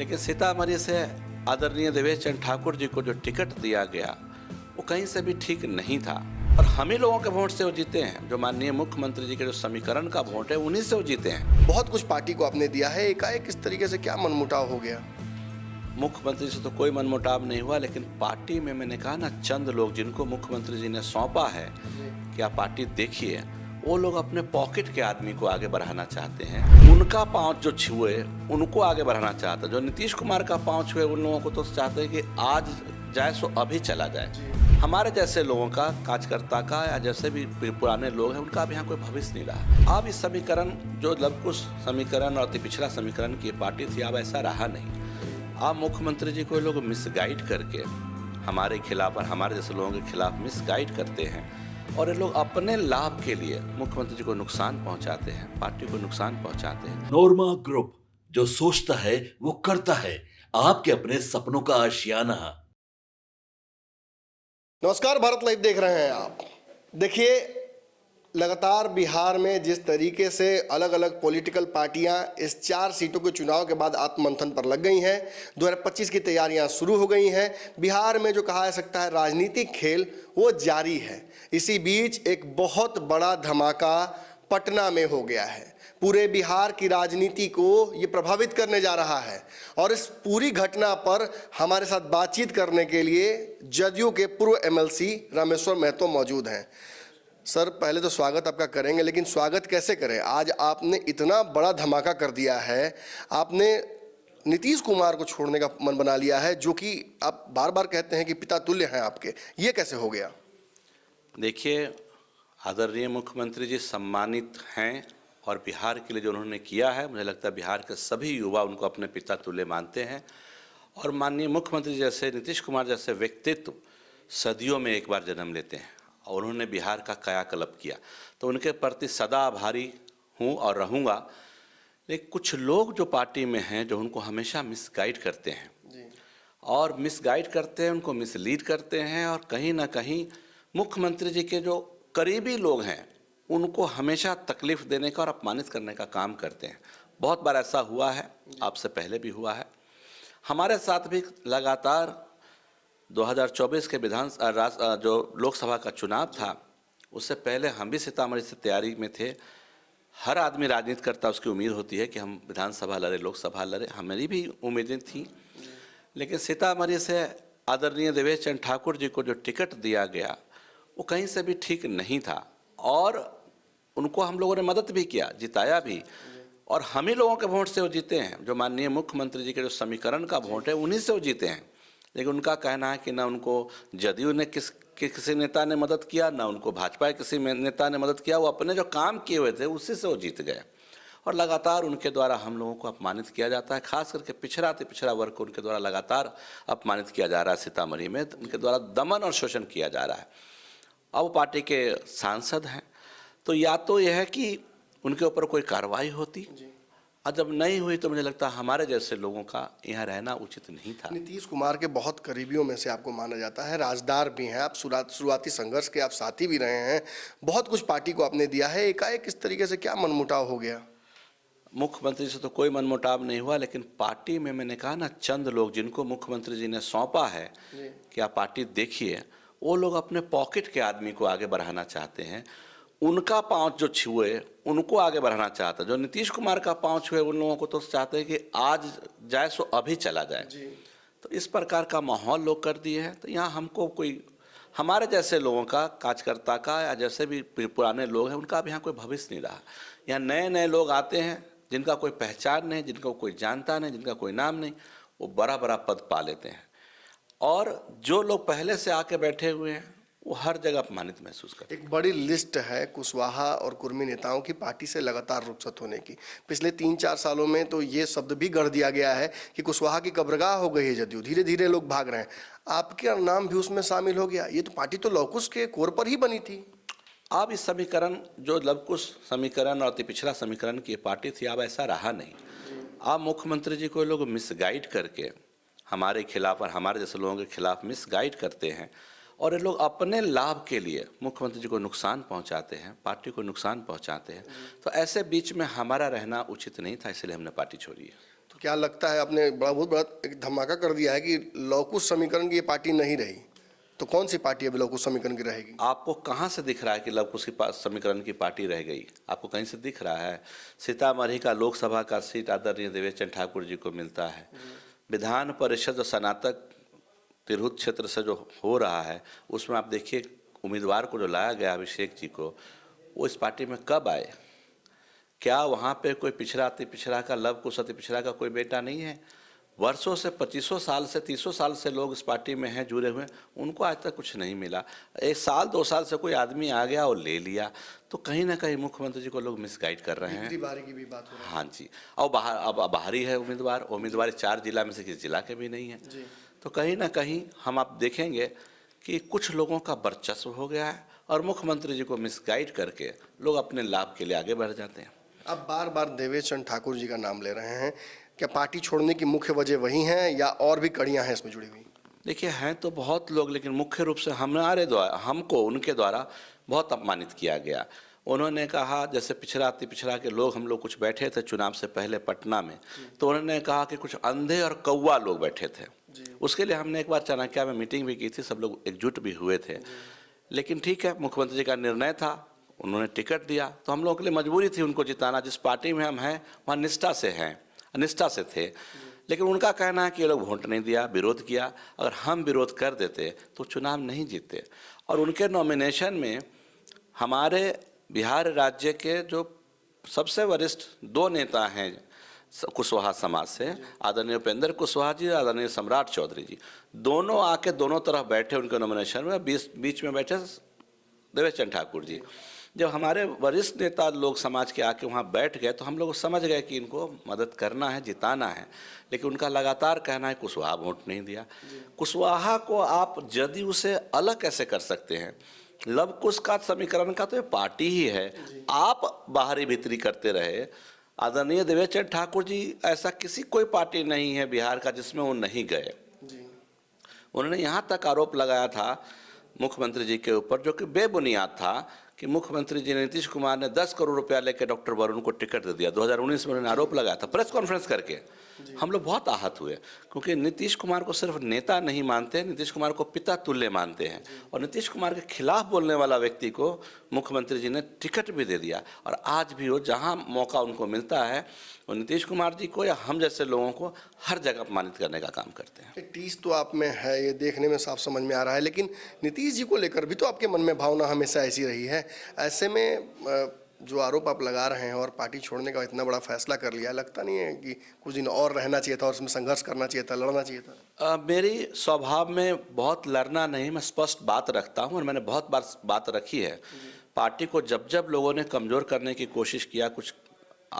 लेकिन सीतामढ़ी से आदरणीय देवेश चंद्र ठाकुर जी को जो टिकट दिया गया वो कहीं से भी ठीक नहीं था और हम ही लोगों के वोट से वो जीते हैं। जो माननीय मुख्यमंत्री जी के जो समीकरण का वोट है उन्हीं से वो जीते हैं। बहुत कुछ पार्टी को आपने दिया है, एकाएक इस तरीके से क्या मनमुटाव हो गया? मुख्यमंत्री से तो कोई मनमुटाव नहीं हुआ, लेकिन पार्टी में मैंने कहा ना, चंद लोग जिनको मुख्यमंत्री जी ने सौंपा है कि आप पार्टी देखिए, वो लोग अपने पॉकेट के आदमी को आगे बढ़ाना चाहते हैं। उनका पांव जो छुए उनको आगे बढ़ाना चाहते हैं। जो नीतीश कुमार का पांव छुए उन लोगों को तो चाहते हैं कि आज जाए सो अभी चला जाए। हमारे जैसे लोगों का, कार्यकर्ता का या जैसे भी पुराने लोग हैं उनका अब यहाँ कोई भविष्य नहीं रहा। अब इस समीकरण जो लवकुश समीकरण और अति पिछड़ा समीकरण की पार्टी थी, अब ऐसा रहा नहीं। अब मुख्यमंत्री जी को लोग मिसगाइड करके हमारे खिलाफ और हमारे जैसे लोगों के खिलाफ मिसगाइड करते हैं और ये लोग अपने लाभ के लिए मुख्यमंत्री जी को नुकसान पहुंचाते हैं, पार्टी को नुकसान पहुंचाते हैं। नोरमा ग्रुप, जो सोचता है वो करता है, आपके अपने सपनों का आशियाना। नमस्कार, भारत लाइव देख रहे हैं आप। देखिए, लगातार बिहार में जिस तरीके से अलग अलग पॉलिटिकल पार्टियां इस 4 सीटों के चुनाव के बाद आत्ममंथन पर लग गई हैं, 2025 की तैयारियां शुरू हो गई हैं। बिहार में जो कहा जा सकता है राजनीतिक खेल वो जारी है। इसी बीच एक बहुत बड़ा धमाका पटना में हो गया है। पूरे बिहार की राजनीति को ये प्रभावित करने जा रहा है और इस पूरी घटना पर हमारे साथ बातचीत करने के लिए जदयू के पूर्व एमएलसी रामेश्वर महतो मौजूद हैं। सर, पहले तो स्वागत आपका करेंगे, लेकिन स्वागत कैसे करें? आज आपने इतना बड़ा धमाका कर दिया है, आपने नीतीश कुमार को छोड़ने का मन बना लिया है, जो कि आप बार बार कहते हैं कि पिता तुल्य हैं आपके। ये कैसे हो गया? देखिए, आदरणीय मुख्यमंत्री जी सम्मानित हैं और बिहार के लिए जो उन्होंने किया है, मुझे लगता है बिहार के सभी युवा उनको अपने पिता तुल्य मानते हैं। और माननीय मुख्यमंत्री जैसे, नीतीश कुमार जैसे व्यक्तित्व सदियों में एक बार जन्म लेते हैं और उन्होंने बिहार का कायाकल्प किया, तो उनके प्रति सदा आभारी हूँ और रहूँगा। लेकिन कुछ लोग जो पार्टी में हैं जो उनको हमेशा मिसगाइड करते हैं और मिसगाइड करते हैं, उनको मिसलीड करते हैं और कहीं ना कहीं मुख्यमंत्री जी के जो करीबी लोग हैं उनको हमेशा तकलीफ देने का और अपमानित करने का काम करते हैं। बहुत बार ऐसा हुआ है, आपसे पहले भी हुआ है। हमारे साथ भी लगातार 2024 के जो लोकसभा का चुनाव था, उससे पहले हम भी सीतामढ़ी से तैयारी में थे। हर आदमी राजनीति करता, उसकी उम्मीद होती है कि हम विधानसभा लड़े, लोकसभा लड़े, हमारी भी उम्मीदें थी। लेकिन सीतामढ़ी से आदरणीय देवेश चंद्र ठाकुर जी को जो टिकट दिया गया वो कहीं से भी ठीक नहीं था और उनको हम लोगों ने मदद भी किया, जिताया भी, और हम ही लोगों के वोट से वो जीते हैं। जो माननीय मुख्यमंत्री जी के जो समीकरण का वोट है उन्हीं से वो जीते हैं। लेकिन उनका कहना है कि ना उनको जदयू ने किसी नेता ने मदद किया, ना उनको भाजपा के किसी नेता ने मदद किया। वो अपने जो काम किए हुए थे उसी से वो जीत गए और लगातार उनके द्वारा हम लोगों को अपमानित किया जाता है। खास करके पिछड़ा वर्ग को उनके द्वारा लगातार अपमानित किया जा रहा है। सीतामढ़ी में उनके द्वारा दमन और शोषण किया जा रहा है। अब वो पार्टी के सांसद हैं, तो या तो यह है कि उनके ऊपर कोई कार्रवाई होती, और जब नहीं हुई तो मुझे लगता है हमारे जैसे लोगों का यहाँ रहना उचित नहीं था। नीतीश कुमार के बहुत करीबियों में से आपको माना जाता है, राजदार भी हैं आप, शुरुआती संघर्ष के आप साथी भी रहे हैं, बहुत कुछ पार्टी को आपने दिया है। एकाएक इस तरीके से क्या मनमुटाव हो गया? मुख्यमंत्री से तो कोई मनमुटाव नहीं हुआ, लेकिन पार्टी में मैंने कहा ना, चंद लोग जिनको मुख्यमंत्री जी ने सौंपा है कि आप पार्टी देखिए, वो लोग अपने पॉकेट के आदमी को आगे बढ़ाना चाहते हैं। उनका पांव जो छुए उनको आगे बढ़ाना चाहते हैं। जो नीतीश कुमार का पांव छुए उन लोगों को तो चाहते हैं कि आज जाए सो अभी चला जाए। तो इस प्रकार का माहौल लोग कर दिए हैं। तो यहाँ हमको कोई, हमारे जैसे लोगों का, कार्यकर्ता का या जैसे भी पुराने लोग हैं उनका अब यहाँ कोई भविष्य नहीं रहा। यहाँ नए नए लोग आते हैं जिनका कोई पहचान नहीं, जिनको कोई जानता नहीं, जिनका कोई नाम नहीं, वो बड़ा बड़ा पद पा लेते हैं। और जो लोग पहले से आके बैठे हुए हैं वो हर जगह अपमानित महसूस करते हैं। एक बड़ी लिस्ट है कुशवाहा और कुर्मी नेताओं की पार्टी से लगातार रुखसत होने की। पिछले 3-4 सालों में तो ये शब्द भी गढ़ दिया गया है कि कुशवाहा की कब्रगाह हो गई है जदयू, धीरे धीरे लोग भाग रहे हैं। आपका नाम भी उसमें शामिल हो गया। ये तो पार्टी तो लवकुश के कोर पर ही बनी थी। अब इस समीकरण जो लवकुश समीकरण और अति पिछड़ा समीकरण की पार्टी थी, अब ऐसा रहा नहीं। अब मुख्यमंत्री जी को लोग मिसगाइड करके हमारे खिलाफ और हमारे जैसे लोगों के खिलाफ मिसगाइड करते हैं और ये लोग अपने लाभ के लिए मुख्यमंत्री जी को नुकसान पहुंचाते हैं, पार्टी को नुकसान पहुंचाते हैं। तो ऐसे बीच में हमारा रहना उचित नहीं था, इसलिए हमने पार्टी छोड़ी है। तो क्या लगता है, आपने बहुत बड़ा एक धमाका कर दिया है कि लौकुश समीकरण की ये पार्टी नहीं रही, तो कौन सी पार्टी अभी लौकुश समीकरण की रहेगी? आपको कहाँ से दिख रहा है कि लवकुश की समीकरण की पार्टी रह गई? आपको कहीं से दिख रहा है? सीतामढ़ी का लोकसभा का सीट आदरणीय देवेश चंद्र ठाकुर जी को मिलता है। विधान परिषद और स्नातक तिरहुत क्षेत्र से जो हो रहा है उसमें आप देखिए उम्मीदवार को जो लाया गया अभिषेक जी को, वो इस पार्टी में कब आए? क्या वहाँ पे कोई पिछड़ा अति पिछड़ा का, लवकुश अति पिछड़ा का कोई बेटा नहीं है? वर्षों से 25 साल से 30 साल से लोग इस पार्टी में हैं, जुड़े हुए, उनको आज तक कुछ नहीं मिला। एक साल 2 साल से कोई आदमी आ गया और ले लिया, तो कहीं ना कहीं मुख्यमंत्री जी को लोग मिसगाइड कर रहे हैं। बारी की भी बात हो रही है। हाँ जी, और अब बाहरी है उम्मीदवार 4 जिला में से किसी जिला के भी नहीं है। तो कहीं ना कहीं हम आप देखेंगे कि कुछ लोगों का वर्चस्व हो गया है और मुख्यमंत्री जी को मिसगाइड करके लोग अपने लाभ के लिए आगे बढ़ जाते हैं। अब बार बार देवेश चंद्र ठाकुर जी का नाम ले रहे हैं, क्या पार्टी छोड़ने की मुख्य वजह वही है या और भी कड़ियां हैं इसमें जुड़ी हुई? देखिए, हैं तो बहुत लोग, लेकिन मुख्य रूप से हमको उनके द्वारा बहुत अपमानित किया गया। उन्होंने कहा, जैसे पिछड़ा अति पिछड़ा के लोग, हम लोग कुछ बैठे थे चुनाव से पहले पटना में, तो उन्होंने कहा कि कुछ अंधे और कौवा लोग बैठे थे। उसके लिए हमने एक बार चाणक्य में मीटिंग भी की थी, सब लोग एकजुट भी हुए थे। लेकिन ठीक है, मुख्यमंत्री जी का निर्णय था, उन्होंने टिकट दिया, तो हम लोगों के लिए मजबूरी थी उनको जिताना। जिस पार्टी में हम हैं वहाँ निष्ठा से थे। लेकिन उनका कहना है कि ये लोग वोट नहीं दिया, विरोध किया। अगर हम विरोध कर देते तो चुनाव नहीं जीते। और उनके नॉमिनेशन में हमारे बिहार राज्य के जो सबसे वरिष्ठ 2 नेता हैं कुशवाहा समाज से, आदरणीय उपेंद्र कुशवाहा जी, आदरणीय सम्राट चौधरी जी, दोनों आके दोनों तरफ बैठे उनके नॉमिनेशन में। बीच में बैठे देवेश चंद्र ठाकुर जी। जब हमारे वरिष्ठ नेता लोग समाज के आके वहाँ बैठ गए तो हम लोग समझ गए कि इनको मदद करना है, जिताना है। लेकिन उनका लगातार कहना है कुशवाहा वोट नहीं दिया। कुशवाहा को आप जदयू से अलग कैसे कर सकते हैं? लवकुश का समीकरण का तो ये पार्टी ही है। आप बाहरी भीतरी करते रहे। आदरणीय देवेश चंद्र ठाकुर जी, ऐसा किसी कोई पार्टी नहीं है बिहार का जिसमें वो नहीं गए। उन्होंने यहाँ तक आरोप लगाया था मुख्यमंत्री जी के ऊपर, जो कि बेबुनियाद था, कि मुख्यमंत्री जी ने, नीतीश कुमार ने 10 करोड़ रुपया लेकर डॉक्टर वरुण को टिकट दे दिया। 2019 में उन्होंने आरोप लगाया था प्रेस कॉन्फ्रेंस करके। हम लोग बहुत आहत हुए, क्योंकि नीतीश कुमार को सिर्फ नेता नहीं मानते, नीतीश कुमार को पिता तुल्य मानते हैं। और नीतीश कुमार के खिलाफ बोलने वाला व्यक्ति को मुख्यमंत्री जी ने टिकट भी दे दिया। और आज भी वो जहाँ मौका उनको मिलता है, वो नीतीश कुमार जी को या हम जैसे लोगों को हर जगह अपमानित करने का काम करते हैं। टीस तो आप में है, ये देखने में साफ समझ में आ रहा है, लेकिन नीतीश जी को लेकर भी तो आपके मन में भावना हमेशा ऐसी रही है। ऐसे में जो आरोप आप लगा रहे हैं और पार्टी छोड़ने का इतना बड़ा फैसला कर लिया, लगता नहीं है कि कुछ दिन और रहना चाहिए था और उसमें संघर्ष करना चाहिए था, लड़ना चाहिए था? मेरी स्वभाव में बहुत लड़ना नहीं, मैं स्पष्ट बात रखता हूँ और मैंने बहुत बार बात रखी है। पार्टी को जब लोगों ने कमज़ोर करने की कोशिश किया, कुछ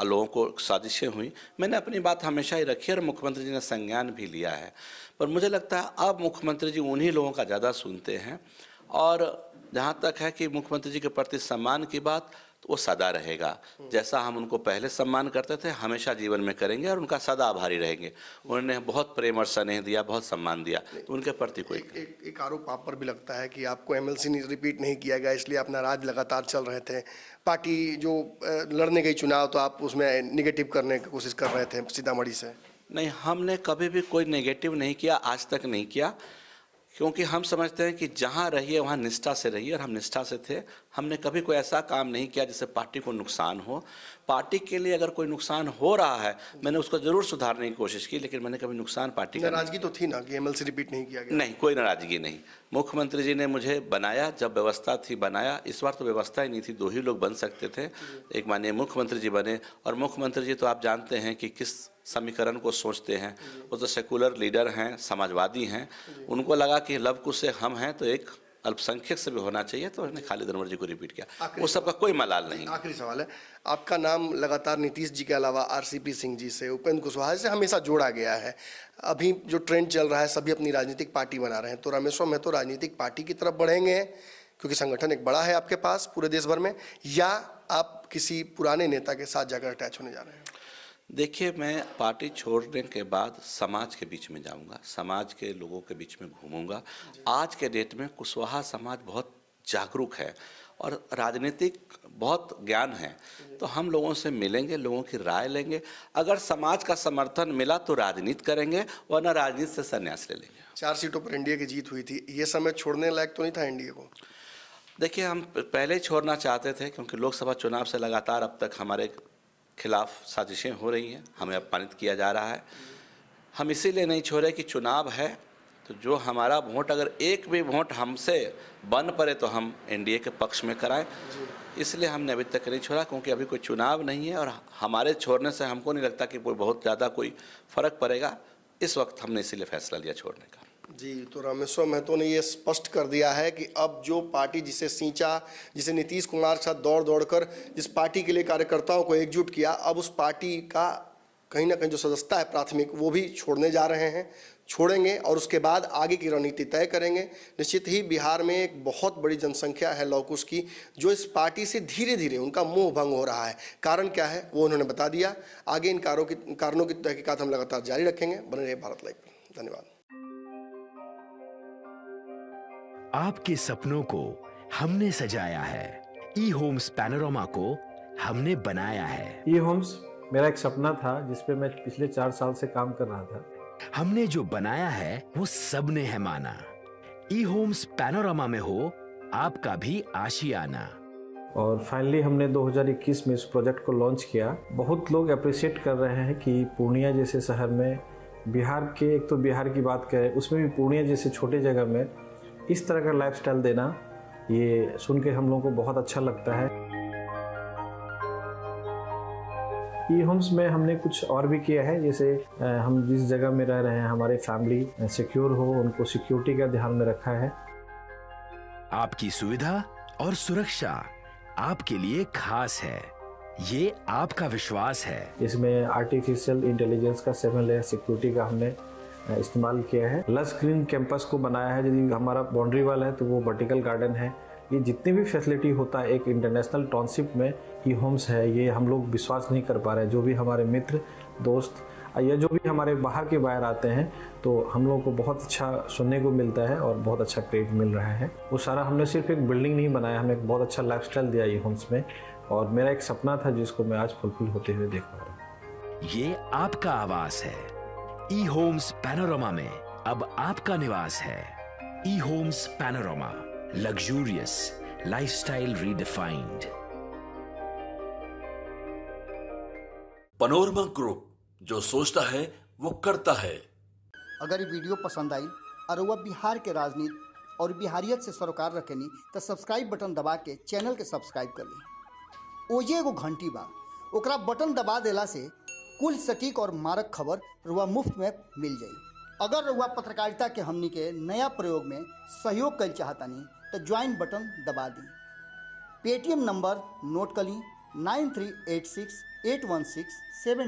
लोगों को साजिशें हुई, मैंने अपनी बात हमेशा ही रखी है और मुख्यमंत्री जी ने संज्ञान भी लिया है। पर मुझे लगता है अब मुख्यमंत्री जी उन्हीं लोगों का ज़्यादा सुनते हैं। और जहाँ तक है कि मुख्यमंत्री जी के प्रति सम्मान की बात, तो वो सदा रहेगा। जैसा हम उनको पहले सम्मान करते थे, हमेशा जीवन में करेंगे और उनका सदा आभारी रहेंगे। उन्होंने बहुत प्रेम और स्नेह दिया, बहुत सम्मान दिया, तो उनके प्रति कोई एक आरोप आप पर भी लगता है कि आपको एमएलसी रिपीट नहीं किया गया, इसलिए अपना राज लगातार चल रहे थे। पार्टी जो लड़ने गई चुनाव, तो आप उसमें निगेटिव करने की कोशिश कर रहे थे सीतामढ़ी से। नहीं, हमने कभी भी कोई नेगेटिव नहीं किया, आज तक नहीं किया, क्योंकि हम समझते हैं कि जहाँ रहिए वहाँ निष्ठा से रहिए, और हम निष्ठा से थे। हमने कभी कोई ऐसा काम नहीं किया जिससे पार्टी को नुकसान हो। पार्टी के लिए अगर कोई नुकसान हो रहा है, मैंने उसको जरूर सुधारने की कोशिश की, लेकिन मैंने कभी नुकसान पार्टी का। नाराजगी तो थी ना कि एमएलसी रिपीट नहीं किया गया? नहीं, कोई नाराजगी नहीं। मुख्यमंत्री जी ने मुझे बनाया, जब व्यवस्था थी बनाया। इस बार तो व्यवस्था ही नहीं थी, 2 ही लोग बन सकते थे। एक माननीय मुख्यमंत्री जी बने, और मुख्यमंत्री जी तो आप जानते हैं कि किस समीकरण को सोचते हैं। वो तो सेकुलर लीडर हैं, समाजवादी हैं। उनको लगा कि लवकुश से हम हैं तो एक अल्पसंख्यक से भी होना चाहिए, तो उन्होंने खालिद अनवर जी को रिपीट किया। वो सबका कोई मलाल नहीं। आखिरी सवाल है, आपका नाम लगातार नीतीश जी के अलावा आरसीपी सिंह जी से, उपेंद्र कुशवाहा से हमेशा जोड़ा गया है। अभी जो ट्रेंड चल रहा है, सभी अपनी राजनीतिक पार्टी बना रहे हैं, तो रामेश्वर महतो राजनीतिक पार्टी की तरफ बढ़ेंगे क्योंकि संगठन एक बड़ा है आपके पास पूरे देश भर में, या आप किसी पुराने नेता के साथ जाकर अटैच होने जा रहे हैं? देखिए, मैं पार्टी छोड़ने के बाद समाज के बीच में जाऊंगा, समाज के लोगों के बीच में घूमूंगा। आज के डेट में कुशवाहा समाज बहुत जागरूक है और राजनीतिक बहुत ज्ञान है, तो हम लोगों से मिलेंगे, लोगों की राय लेंगे। अगर समाज का समर्थन मिला तो राजनीति करेंगे, वरना राजनीति से संन्यास ले लेंगे। 4 सीटों पर एनडीए की जीत हुई थी, ये समय छोड़ने लायक तो नहीं था एनडीए को? देखिए, हम पहले ही छोड़ना चाहते थे, क्योंकि लोकसभा चुनाव से लगातार अब तक हमारे खिलाफ साजिशें हो रही हैं, हमें अपमानित किया जा रहा है। हम इसीलिए नहीं छोड़े कि चुनाव है, तो जो हमारा वोट, अगर एक भी वोट हमसे बन पड़े तो हम एनडीए के पक्ष में कराएं। इसलिए हमने अभी तक नहीं छोड़ा, क्योंकि अभी कोई चुनाव नहीं है और हमारे छोड़ने से हमको नहीं लगता कि कोई बहुत ज़्यादा कोई फ़र्क पड़ेगा। इस वक्त हमने इसीलिए फैसला लिया छोड़ने का। जी, तो रामेश्वर महतो ने ये स्पष्ट कर दिया है कि अब जो पार्टी जिसे सींचा, जिसे नीतीश कुमार के साथ दौड़ दौड़ कर जिस पार्टी के लिए कार्यकर्ताओं को एकजुट किया, अब उस पार्टी का कहीं ना कहीं जो सदस्यता है प्राथमिक, वो भी छोड़ने जा रहे हैं, छोड़ेंगे और उसके बाद आगे की रणनीति तय करेंगे। निश्चित ही बिहार में एक बहुत बड़ी जनसंख्या है लौकुश की, जो इस पार्टी से धीरे धीरे उनका मोह भंग हो रहा है। कारण क्या है वो उन्होंने बता दिया। आगे इन कारणों की तहकीकात हम लगातार जारी रखेंगे। बने रहिए भारत लाइव पर। धन्यवाद। आपके सपनों को हमने सजाया है, ई होम्स पैनोरमा को हमने बनाया है। ई होम्स मेरा एक सपना था, जिसपे मैं पिछले 4 साल से काम कर रहा था। हमने जो बनाया है वो सबने है माना। ई होम्स पैनोरमा में हो आपका भी आशियाना। और फाइनली हमने 2021 में इस प्रोजेक्ट को लॉन्च किया। बहुत लोग अप्रिशिएट कर रहे हैं कि पूर्णिया जैसे शहर में, बिहार के, एक तो बिहार की बात करें उसमें भी पूर्णिया जैसे छोटे जगह में इस तरह का लाइफस्टाइल देना, ये सुन के हम लोगों को बहुत अच्छा लगता है। ई होम्स में हमने कुछ और भी किया है, जैसे हम जिस जगह में रह रहे हैं हमारे फैमिली सिक्योर हो, उनको सिक्योरिटी का ध्यान में रखा है। आपकी सुविधा और सुरक्षा आपके लिए खास है, ये आपका विश्वास है। इसमें आर्टिफिशियल इंटेलिजेंस का 7 लेयर सिक्योरिटी का हमने इस्तेमाल किया है। लस ग्रीन कैंपस को बनाया है। यदि हमारा बाउंड्री वाल है तो वो वर्टिकल गार्डन है। ये जितनी भी फैसिलिटी होता है एक इंटरनेशनल टाउनशिप में, ई होम्स है, ये हम लोग विश्वास नहीं कर पा रहे हैं। जो भी हमारे मित्र दोस्त या जो भी हमारे बाहर के बाहर आते हैं, तो हम लोगों को बहुत अच्छा सुनने को मिलता है और बहुत अच्छा क्रेडिट मिल रहा है। वो सारा हमने सिर्फ एक बिल्डिंग नहीं बनाया, हमने एक बहुत अच्छा लाइफस्टाइल दिया ई होम्स में, और मेरा एक सपना था जिसको मैं आज फुलफिल होते हुए देख पा रहा हूँ। ये आपका आवास है। ई होम्स पैनोरमा में अब आपका निवास है। E homes Panorama, luxurious lifestyle redefined. Panorama group, जो सोचता है वो करता है। अगर ये वीडियो पसंद आई और वह बिहार के राजनीति और बिहारियत से सरोकार रखेनी तो सब्सक्राइब बटन दबा के चैनल के सब्सक्राइब कर ली। ओजे एगो घंटी बा, ओकरा बटन दबा देला से कुल सटीक और मारक खबर रुआ मुफ्त में मिल जाई। अगर रुआ पत्रकारिता के हमनी के नया प्रयोग में सहयोग कर चाहतानी तो ज्वाइन बटन दबा दी। पेटीएम नंबर नोट कर ली 93868167